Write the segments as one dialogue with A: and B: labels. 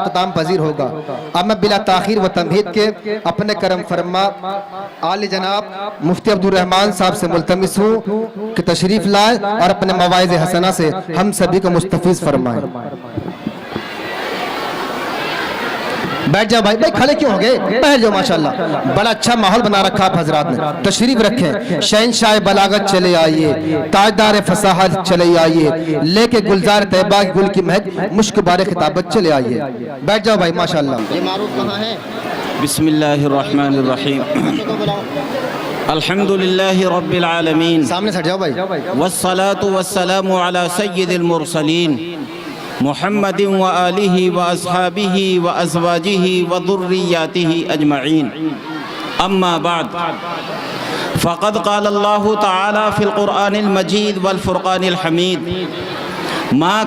A: اختتام پذیر ہوگا۔ اب میں بلا تاخیر و تمہید کے اپنے کرم فرما عالی جناب مفتی عبدالرحمن صاحب سے ملتمس ہوں کہ تشریف لائیں اور اپنے مواعظ حسنہ سے ہم سبھی کو مستفیض فرمائیں۔ بیٹھ جاؤ بھائی، کھڑے کیوں ہو گئے؟ بیٹھ جاؤ، ماشاءاللہ بڑا اچھا ماحول بنا رکھا آپ حضرات نے۔ تشریف رکھیں، شہنشاہ بلاغت چلے آئیے، تاجدار فصاحت چلے آئیے، لے کے گلزار طیبہ گل کی مہک مشک بار خطابت چلے آئیے۔ بیٹھ جاؤ بھائی، ماشاءاللہ۔ یہ معروف کہاں ہے؟
B: بسم اللہ الرحمن الرحیم، الحمدللہ رب العالمین،
A: سامنے سے ہٹ جاؤ بھائی۔
B: والصلاة والسلام علی سید المرسلین محمد وآلہ واصحابہ وازواجہ وذریاتہ اجمعین، اما بعد فقد قال اللہ تعالی فی القرآن المجید والفرقان الحمید ما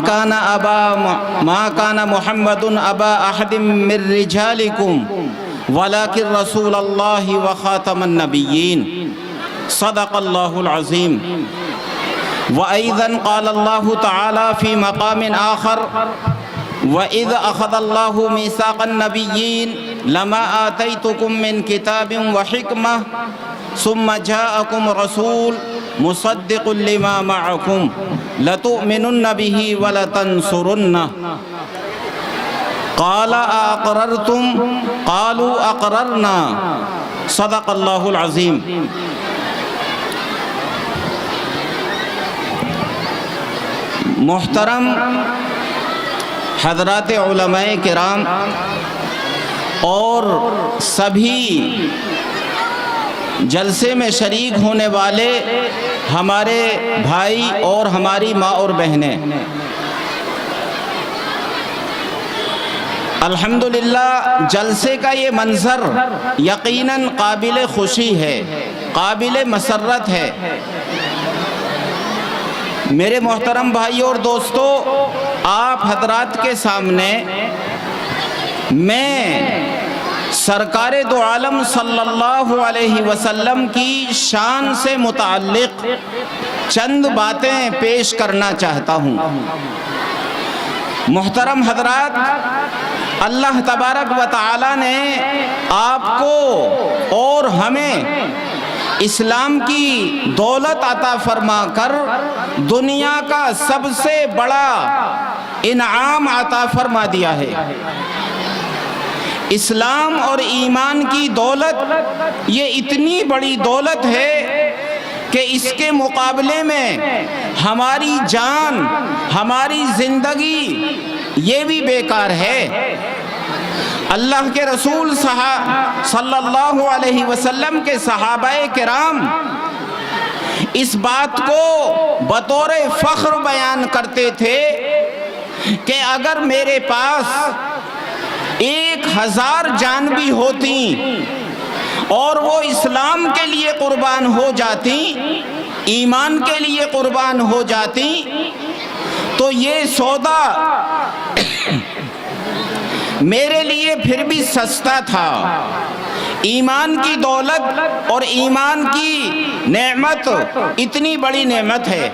B: كان محمد ابا احد من رجالکم ولكن رسول اللہ وخاتم النبیین، صدق اللہ العظیم۔ وأيضا قال الله تعالى في مقام آخر وإذ أخذ الله ميثاق النبيين لما آتيتكم من كتاب وحكمة ثم جاءكم رسول مصدق لما معكم لتؤمنن به ولتنصرنه قال أقررتم قالوا أقررنا، صدق الله العظيم۔ محترم حضرات علماء کرام اور سبھی جلسے میں شریک ہونے والے ہمارے بھائی اور ہماری ماں اور بہنیں، الحمدللہ جلسے کا یہ منظر یقیناً قابل خوشی ہے، قابل مسرت ہے۔ میرے محترم بھائی اور دوستو، آپ حضرات کے سامنے میں سرکار دو عالم صلی اللہ علیہ وسلم کی شان سے متعلق چند باتیں پیش کرنا چاہتا ہوں۔ محترم حضرات، اللہ تبارک و تعالی نے آپ کو اور ہمیں اسلام کی دولت عطا فرما کر دنیا کا سب سے بڑا انعام عطا فرما دیا ہے۔ اسلام اور ایمان کی دولت یہ اتنی بڑی دولت ہے کہ اس کے مقابلے میں ہماری جان، ہماری زندگی یہ بھی بیکار ہے۔ اللہ کے رسول صلی اللہ علیہ وسلم کے صحابہ کرام اس بات کو بطور فخر بیان کرتے تھے کہ اگر میرے پاس 1000 جان بھی ہوتی اور وہ اسلام کے لیے قربان ہو جاتی، ایمان کے لیے قربان ہو جاتی، تو یہ سودا میرے لیے پھر بھی سستا تھا۔ ایمان کی دولت اور ایمان کی نعمت اتنی بڑی نعمت ہے۔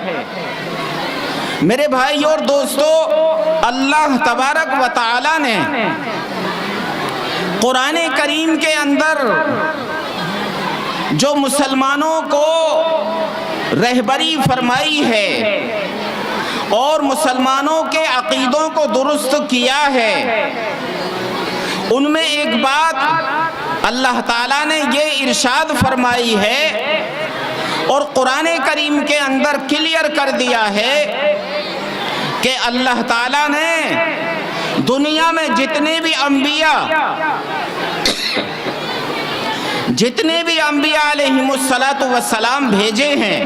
B: میرے بھائی اور دوستو، اللہ تبارک و تعالی نے قرآن کریم کے اندر جو مسلمانوں کو رہبری فرمائی ہے اور مسلمانوں کے عقیدوں کو درست کیا ہے، ان میں ایک بات اللہ تعالیٰ نے یہ ارشاد فرمائی ہے اور قرآن کریم کے اندر کلیئر کر دیا ہے کہ اللہ تعالیٰ نے دنیا میں جتنے بھی انبیاء علیہم السلام بھیجے ہیں،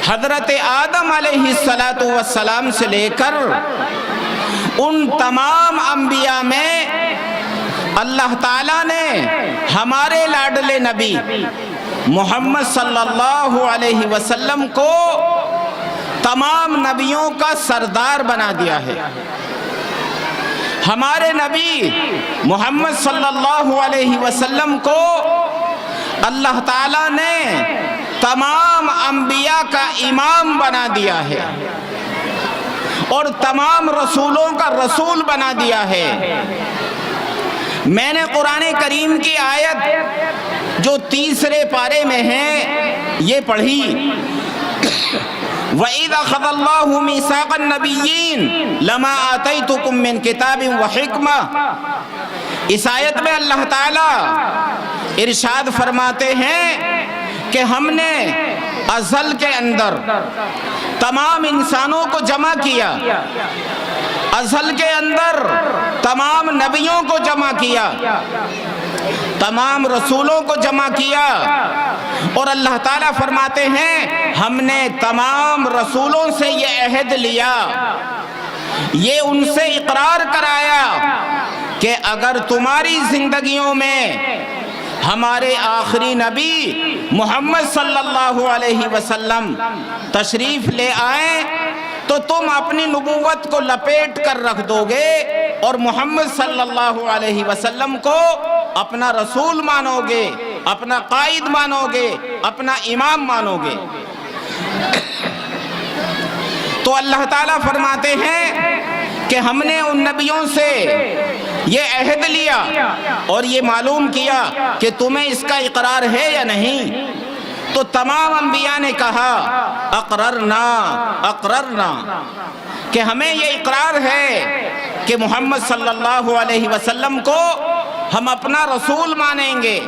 B: حضرت آدم علیہ السلام سے لے کر ان تمام انبیاء میں اللہ تعالیٰ نے ہمارے لاڈلے نبی محمد صلی اللہ علیہ وسلم کو تمام نبیوں کا سردار بنا دیا ہے۔ ہمارے نبی محمد صلی اللہ علیہ وسلم کو اللہ تعالیٰ نے تمام انبیاء کا امام بنا دیا ہے اور تمام رسولوں کا رسول بنا دیا ہے۔ میں نے قرآن کریم کی آیت جو 3 پارے میں ہے یہ پڑھی، وَإِذْ أَخَذَ اللَّهُ مِيثَاقَ النَّبِيِّينَ لَمَا آتَيْتُكُم مِّن كِتَابٍ وَحِكْمَةٍ۔ اس آیت میں اللہ تعالیٰ ارشاد فرماتے ہیں کہ ہم نے ازل کے اندر تمام انسانوں کو جمع کیا، ازل کے اندر تمام نبیوں کو جمع کیا، تمام رسولوں کو جمع کیا، اور اللہ تعالیٰ فرماتے ہیں ہم نے تمام رسولوں سے یہ عہد لیا، یہ ان سے اقرار کرایا کہ اگر تمہاری زندگیوں میں ہمارے آخری نبی محمد صلی اللہ علیہ وسلم تشریف لے آئیں تو تم اپنی نبوت کو لپیٹ کر رکھ دو گے اور محمد صلی اللہ علیہ وسلم کو اپنا رسول مانو گے، اپنا قائد مانو گے، اپنا امام مانو گے۔ تو اللہ تعالیٰ فرماتے ہیں کہ ہم نے ان نبیوں سے یہ عہد لیا اور یہ معلوم کیا کہ تمہیں اس کا اقرار ہے یا نہیں، تو تمام انبیاء نے کہا اقررنا اقررنا، کہ ہمیں یہ اقرار ہے کہ محمد صلی اللہ علیہ وسلم کو ہم اپنا رسول مانیں گے،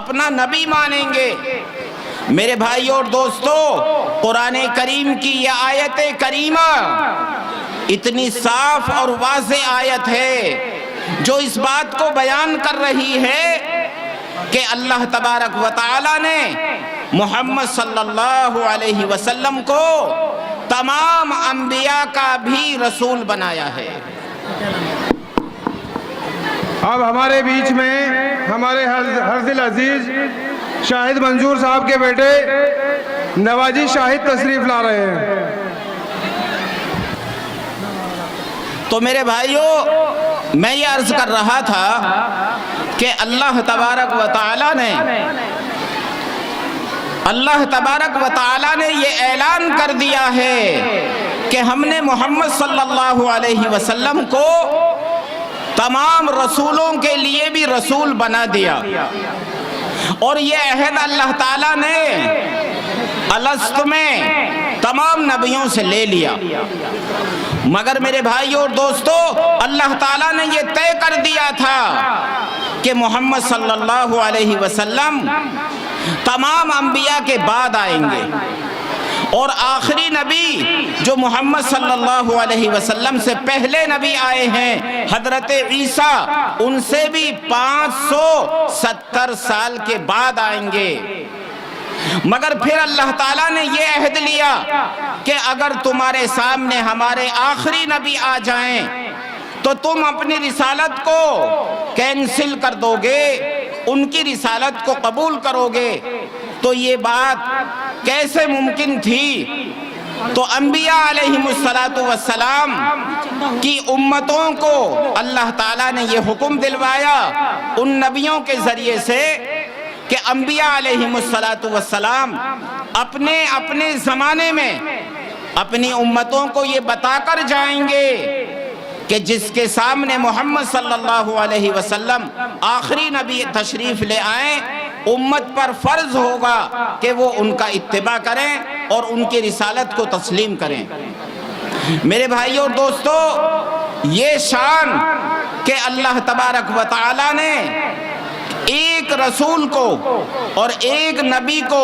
B: اپنا نبی مانیں گے۔ میرے بھائی اور دوستو، قرآن کریم کی یہ آیت کریمہ اتنی صاف اور واضح آیت ہے جو اس بات کو بیان کر رہی ہے کہ اللہ تبارک و تعالی نے محمد صلی اللہ علیہ وسلم کو تمام انبیاء کا بھی رسول بنایا ہے۔
C: اب ہمارے بیچ میں ہمارے حرز العزیز شاہد منظور صاحب کے بیٹے نواجی شاہد تشریف لا رہے ہیں۔
B: تو میرے بھائیوں، میں یہ عرض کر رہا تھا کہ اللہ تبارک و تعالی نے یہ اعلان کر دیا ہے کہ ہم نے محمد صلی اللہ علیہ وسلم کو تمام رسولوں کے لیے بھی رسول بنا دیا، اور یہ عہد اللہ تعالیٰ نے الست میں تمام نبیوں سے لے لیا۔ مگر میرے بھائیوں اور دوستو، اللہ تعالیٰ نے یہ طے کر دیا تھا کہ محمد صلی اللہ علیہ وسلم تمام انبیاء کے بعد آئیں گے، اور آخری نبی جو محمد صلی اللہ علیہ وسلم سے پہلے نبی آئے ہیں حضرت عیسیٰ، ان سے بھی 570 سال کے بعد آئیں گے۔ مگر پھر اللہ تعالیٰ نے یہ عہد لیا کہ اگر تمہارے سامنے ہمارے آخری نبی آ جائیں تو تم اپنی رسالت کو کینسل کر دو گے، ان کی رسالت کو قبول کرو گے۔ تو یہ بات کیسے ممکن تھی؟ تو انبیاء علیہم السلام کی امتوں کو اللہ تعالیٰ نے یہ حکم دلوایا ان نبیوں کے ذریعے سے کہ انبیاء علیہم السلام اپنے اپنے زمانے میں اپنی امتوں کو یہ بتا کر جائیں گے کہ جس کے سامنے محمد صلی اللہ علیہ وسلم آخری نبی تشریف لے آئیں، امت پر فرض ہوگا کہ وہ ان کا اتباع کریں اور ان کی رسالت کو تسلیم کریں۔ میرے بھائیوں اور دوستو، یہ شان کہ اللہ تبارک و تعالی نے ایک رسول کو اور ایک نبی کو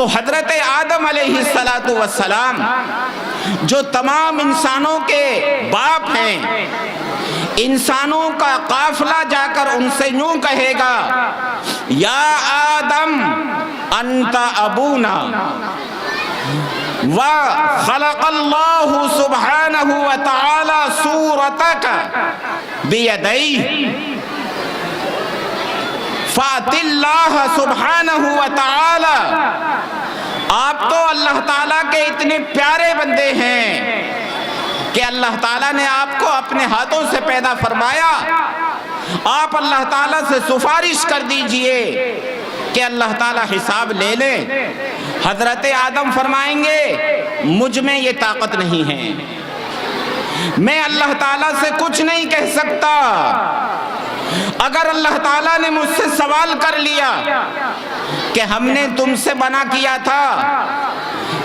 B: تو حضرت آدم علیہ السلام جو تمام انسانوں کے باپ ہیں، انسانوں کا قافلہ جا کر ان سے یوں کہے گا یا آدم انت ابونا، وخلق اللہ سبحانہ وتعالی صورتک بیدیہ فات اللہ سبحانہ وتعالی، آپ تو اللہ تعالیٰ کے اتنے پیارے بندے ہیں کہ اللہ تعالیٰ نے آپ کو اپنے ہاتھوں سے پیدا فرمایا، آپ اللہ تعالیٰ سے سفارش کر دیجئے کہ اللہ تعالیٰ حساب لے لیں۔ حضرت آدم فرمائیں گے مجھ میں یہ طاقت نہیں ہے، میں اللہ تعالیٰ سے کچھ نہیں کہہ سکتا۔ اگر اللہ تعالیٰ نے مجھ سے سوال کر لیا کہ ہم نے تم سے منع کیا تھا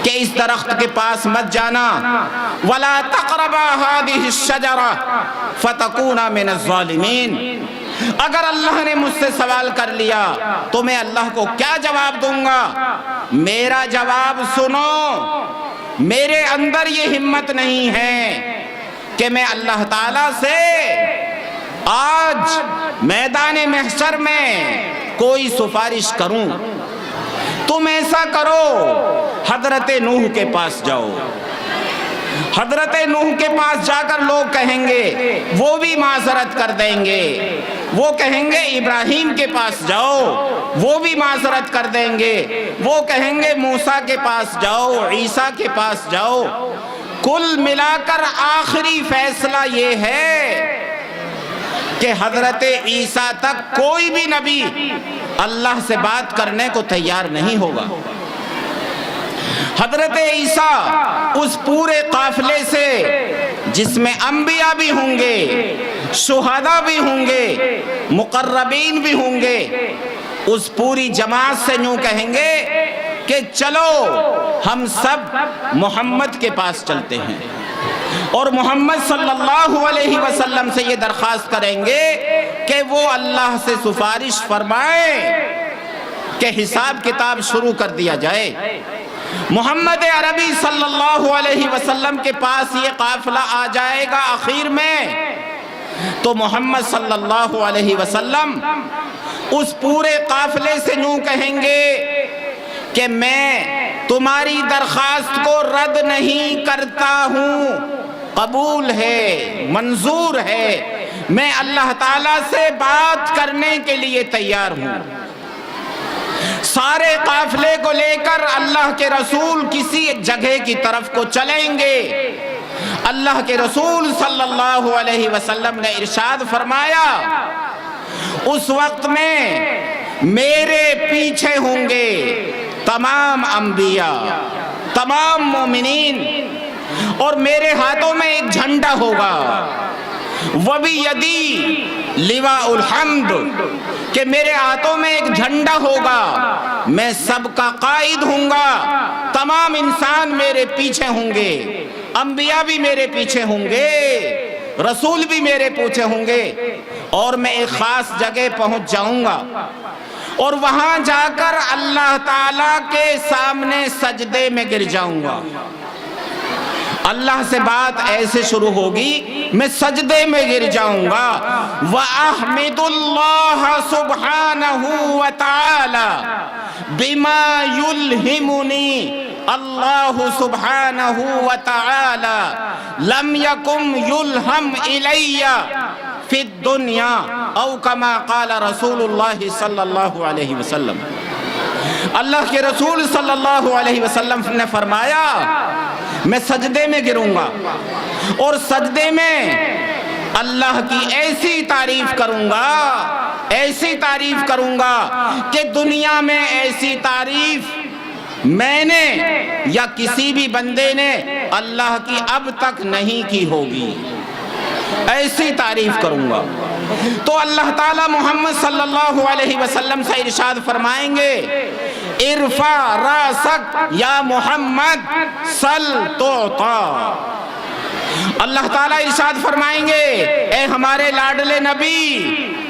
B: کہ اس درخت کے پاس مت جانا، وَلَا تَقْرَبَا هَذِهِ الشَّجَرَةَ فَتَكُونَا مِنَ الظَّالِمِينَ، اگر اللہ نے مجھ سے سوال کر لیا تو میں اللہ کو کیا جواب دوں گا؟ میرا جواب سنو، میرے اندر یہ ہمت نہیں ہے کہ میں اللہ تعالیٰ سے آج میدان محشر میں کوئی سفارش کروں۔ تم ایسا کرو، حضرت نوح کے پاس جاؤ، حضرت نوح کے پاس جا کر لوگ کہیں گے، وہ بھی معذرت کر دیں گے، وہ کہیں گے ابراہیم کے پاس جاؤ، وہ بھی معذرت کر دیں گے، وہ کہیں گے موسیٰ کے پاس جاؤ، عیسیٰ کے پاس جاؤ۔ کل ملا کر آخری فیصلہ یہ ہے کہ حضرت عیسیٰ تک کوئی بھی نبی اللہ سے بات کرنے کو تیار نہیں ہوگا۔ حضرت عیسیٰ اس پورے قافلے سے جس میں انبیاء بھی ہوں گے، شہداء بھی ہوں گے، مقربین بھی ہوں گے، اس پوری جماعت سے یوں کہیں گے کہ چلو ہم سب محمد کے پاس چلتے ہیں، اور محمد صلی اللہ علیہ وسلم سے یہ درخواست کریں گے کہ وہ اللہ سے سفارش فرمائیں کہ حساب کتاب شروع کر دیا جائے۔ محمد عربی صلی اللہ علیہ وسلم کے پاس یہ قافلہ آ جائے گا آخر میں، تو محمد صلی اللہ علیہ وسلم اس پورے قافلے سے یوں کہیں گے کہ میں تمہاری درخواست کو رد نہیں کرتا ہوں، قبول ہے، منظور ہے، میں اللہ تعالیٰ سے بات کرنے کے لیے تیار ہوں۔ سارے قافلے کو لے کر اللہ کے رسول کسی جگہ کی طرف کو چلیں گے۔ اللہ کے رسول صلی اللہ علیہ وسلم نے ارشاد فرمایا اس وقت میں میرے پیچھے ہوں گے تمام انبیاء، تمام مومنین، اور میرے ہاتھوں میں ایک جھنڈا ہوگا، وَبِيَدِي لِوَاءُ الْحَمْدِ، کہ میرے ہاتھوں میں ایک جھنڈا ہوگا، میں سب کا قائد ہوں گا، تمام انسان میرے پیچھے ہوں گے، انبیاء بھی میرے پیچھے ہوں گے، رسول بھی میرے پیچھے ہوں گے، اور میں ایک خاص جگہ پہنچ جاؤں گا، اور وہاں جا کر اللہ تعالیٰ کے سامنے سجدے میں گر جاؤں گا۔ اللہ سے بات ایسے شروع ہوگی، میں سجدے میں گر جاؤں گا، وَأَحْمِدُ اللَّهَ سُبْحَانَهُ وَتَعَالَى بِمَا يُلْهِمُنِي اللہ سبحانہ وتعالی لم یکم یلہم الی فی الدنیا او کما قال رسول اللہ صلی اللہ علیہ وسلم۔ اللہ کے رسول صلی اللہ علیہ وسلم نے فرمایا میں سجدے میں گروں گا، اور سجدے میں اللہ کی ایسی تعریف کروں گا، ایسی تعریف کروں گا کہ دنیا میں ایسی تعریف میں نے یا کسی بھی بندے نے اللہ کی اب تک نہیں کی ہوگی، ایسی تعریف کروں گا۔ تو اللہ تعالی محمد صلی اللہ علیہ وسلم سے ارشاد فرمائیں گے ارفع راسک یا محمد سل تعطا۔ اللہ تعالیٰ ارشاد فرمائیں گے اے ہمارے لاڈلے نبی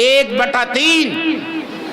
B: 1/3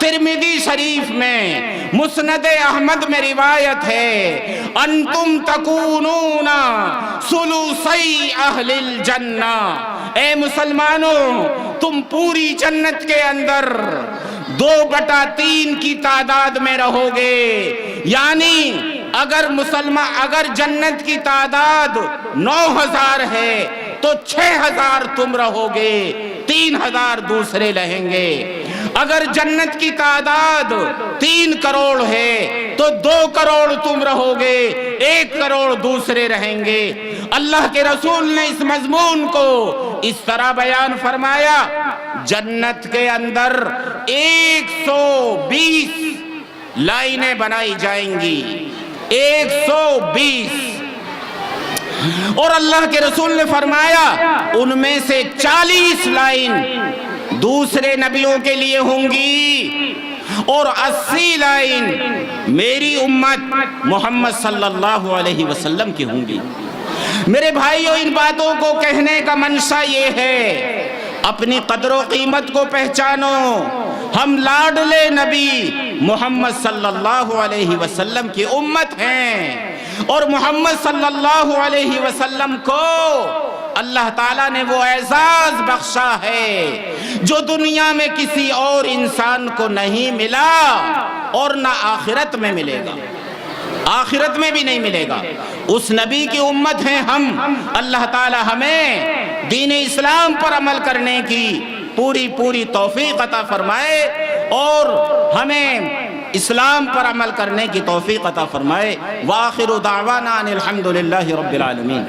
B: ترمذی شریف میں، مسند احمد میں روایت ہے، انتم تکونون ثلثی اہل الجنہ، اے مسلمانوں تم پوری جنت کے اندر 2/3 کی تعداد میں رہو گے، یعنی اگر جنت کی تعداد 9000 ہے تو 6000 تم رہو گے، 3000 دوسرے رہیں گے۔ اگر جنت کی تعداد 3 کروڑ ہے تو 2 کروڑ تم رہو گے، 1 کروڑ دوسرے رہیں گے۔ اللہ کے رسول نے اس مضمون کو اس طرح بیان فرمایا، جنت کے اندر 120 لائنیں بنائی جائیں گی، 120، اور اللہ کے رسول نے فرمایا ان میں سے 40 لائن دوسرے نبیوں کے لیے ہوں گی اور 80 لائن میری امت محمد صلی اللہ علیہ وسلم کی ہوں گی۔ میرے بھائیوں، ان باتوں کو کہنے کا منشا یہ ہے، اپنی قدر و قیمت کو پہچانو۔ ہم لاڈلے نبی محمد صلی اللہ علیہ وسلم کی امت ہیں، اور محمد صلی اللہ علیہ وسلم کو اللہ تعالیٰ نے وہ اعزاز بخشا ہے جو دنیا میں کسی اور انسان کو نہیں ملا اور نہ آخرت میں ملے گا، آخرت میں بھی نہیں ملے گا۔ اس نبی کی امت ہیں ہم۔ اللہ تعالیٰ ہمیں دین اسلام پر عمل کرنے کی پوری توفیق عطا فرمائے اور ہمیں اسلام پر عمل کرنے کی توفیق عطا فرمائے۔ وآخر دعوانا ان الحمد للہ رب العالمین۔